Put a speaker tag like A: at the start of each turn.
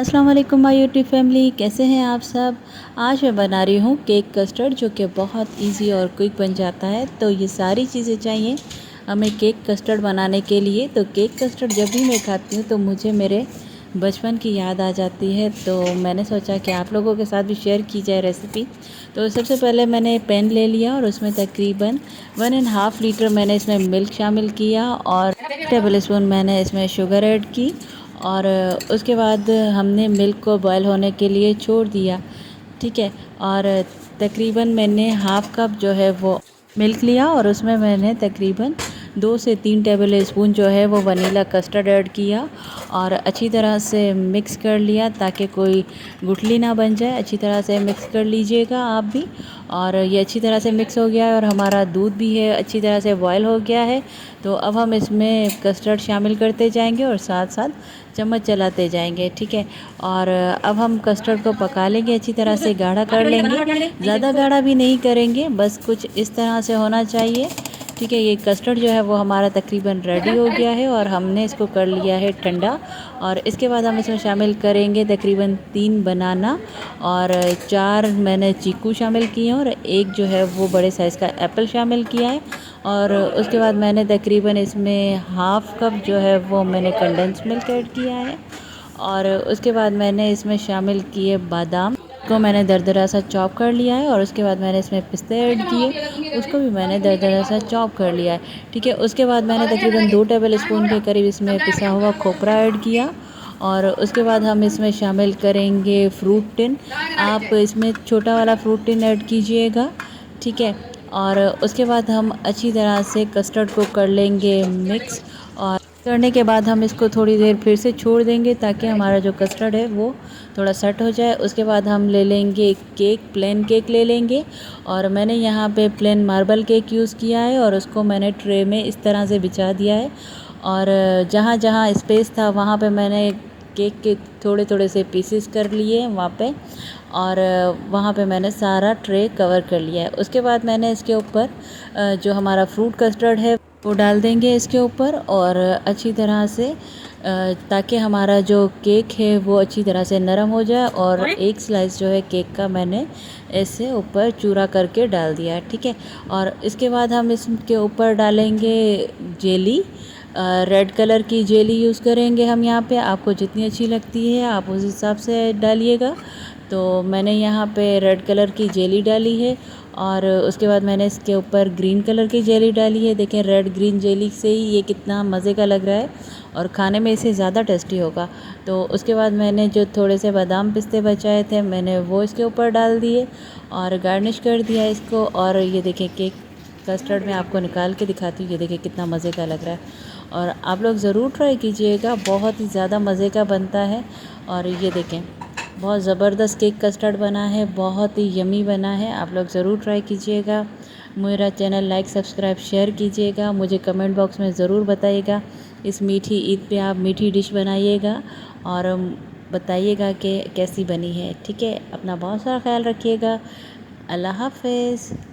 A: अस्सलाम वालेकुम my YouTube family, कैसे हैं आप सब। आज मैं बना रही हूँ केक कस्टर्ड, जो कि बहुत इजी और क्विक बन जाता है। तो ये सारी चीज़ें चाहिए हमें केक कस्टर्ड बनाने के लिए। तो केक कस्टर्ड जब भी मैं खाती हूँ तो मुझे मेरे बचपन की याद आ जाती है। तो मैंने सोचा कि आप लोगों के साथ भी शेयर की जाए रेसिपी। तो सबसे पहले मैंने पैन ले लिया और उसमें तकरीबन 1.5 लीटर मैंने इसमें मिल्क शामिल किया और टेबल स्पून मैंने इसमें शुगर ऐड की। और उसके बाद हमने मिल्क को बॉयल होने के लिए छोड़ दिया, ठीक है। और तकरीबन मैंने हाफ़ कप जो है वो मिल्क लिया और उसमें मैंने तकरीबन 2 से 3 टेबल स्पून जो है वो वनीला कस्टर्ड ऐड किया और अच्छी तरह से मिक्स कर लिया ताकि कोई गुठली ना बन जाए। अच्छी तरह से मिक्स कर लीजिएगा आप भी। और ये अच्छी तरह से मिक्स हो गया है और हमारा दूध भी है अच्छी तरह से बॉयल हो गया है। तो अब हम इसमें कस्टर्ड शामिल करते जाएंगे और साथ साथ चम्मच चलाते जाएंगे, ठीक है। और अब हम कस्टर्ड को पका लेंगे, अच्छी तरह से गाढ़ा कर लेंगे। ज़्यादा गाढ़ा भी नहीं करेंगे, बस कुछ इस तरह से होना चाहिए, ठीक है। ये कस्टर्ड जो है वो हमारा तकरीबन रेडी हो गया है और हमने इसको कर लिया है ठंडा। और इसके बाद हम इसमें शामिल करेंगे तकरीबन 3 बनाना और 4 मैंने चीकू शामिल किए हैं और एक जो है वो बड़े साइज़ का एप्पल शामिल किया है। और उसके बाद मैंने तकरीबन इसमें हाफ़ कप जो है वो मैंने कंडेंस मिल्क ऐड किया है। और उसके बाद मैंने इसमें शामिल किए बादाम को मैंने दरदरा सा चॉप कर लिया है। और उसके बाद मैंने इसमें पिस्ते ऐड किए, उसको भी मैंने दरदरा सा चॉप कर लिया है, ठीक है। उसके बाद मैंने तकरीबन 2 टेबल स्पून के करीब इसमें पिसा हुआ खोपरा ऐड किया। और उसके बाद हम इसमें शामिल करेंगे फ्रूट टिन। आप इसमें छोटा वाला फ्रूट टिन ऐड कीजिएगा, ठीक है। और उसके बाद हम अच्छी तरह से कस्टर्ड को कर लेंगे मिक्स। और करने के बाद हम इसको थोड़ी देर फिर से छोड़ देंगे ताकि हमारा जो कस्टर्ड है वो थोड़ा सेट हो जाए। उसके बाद हम ले लेंगे केक, प्लेन केक ले लेंगे। और मैंने यहाँ पे प्लेन मार्बल केक यूज़ किया है और उसको मैंने ट्रे में इस तरह से बिछा दिया है। और जहाँ जहाँ स्पेस था वहाँ पे मैंने केक के थोड़े थोड़े से पीसेस कर लिए वहाँ पे। और वहाँ पे मैंने सारा ट्रे कवर कर लिया है। उसके बाद मैंने इसके ऊपर जो हमारा फ्रूट कस्टर्ड है वो डाल देंगे इसके ऊपर और अच्छी तरह से ताकि हमारा जो केक है वो अच्छी तरह से नरम हो जाए। और एक स्लाइस जो है केक का मैंने ऐसे ऊपर चूरा करके डाल दिया, ठीक है। और इसके बाद हम इसके ऊपर डालेंगे जेली। रेड कलर की जेली यूज़ करेंगे हम यहाँ पे, आपको जितनी अच्छी लगती है आप उस हिसाब से डालिएगा। तो मैंने यहाँ पे रेड कलर की जेली डाली है। और उसके बाद मैंने इसके ऊपर ग्रीन कलर की जेली डाली है। देखें रेड ग्रीन जेली से ही ये कितना मज़े का लग रहा है और खाने में इसे ज़्यादा टेस्टी होगा। तो उसके बाद मैंने जो थोड़े से बादाम पिस्ते बचाए थे मैंने वो इसके ऊपर डाल दिए और गार्निश कर दिया इसको। और ये देखें केक कस्टर्ड मैं आपको निकाल के दिखाती हूँ, ये देखिए कितना मज़े का लग रहा है। और आप लोग ज़रूर ट्राई कीजिएगा, बहुत ही ज़्यादा मज़े का बनता है। और ये देखें बहुत ज़बरदस्त केक कस्टर्ड बना है, बहुत ही यमी बना है। आप लोग ज़रूर ट्राई कीजिएगा। मेरा चैनल लाइक सब्सक्राइब शेयर कीजिएगा। मुझे कमेंट बॉक्स में ज़रूर बताइएगा इस मीठी ईद पे आप मीठी डिश बनाइएगा और बताइएगा कि कैसी बनी है, ठीक है। अपना बहुत सारा ख्याल रखिएगा। अल्लाह हाफ़िज़।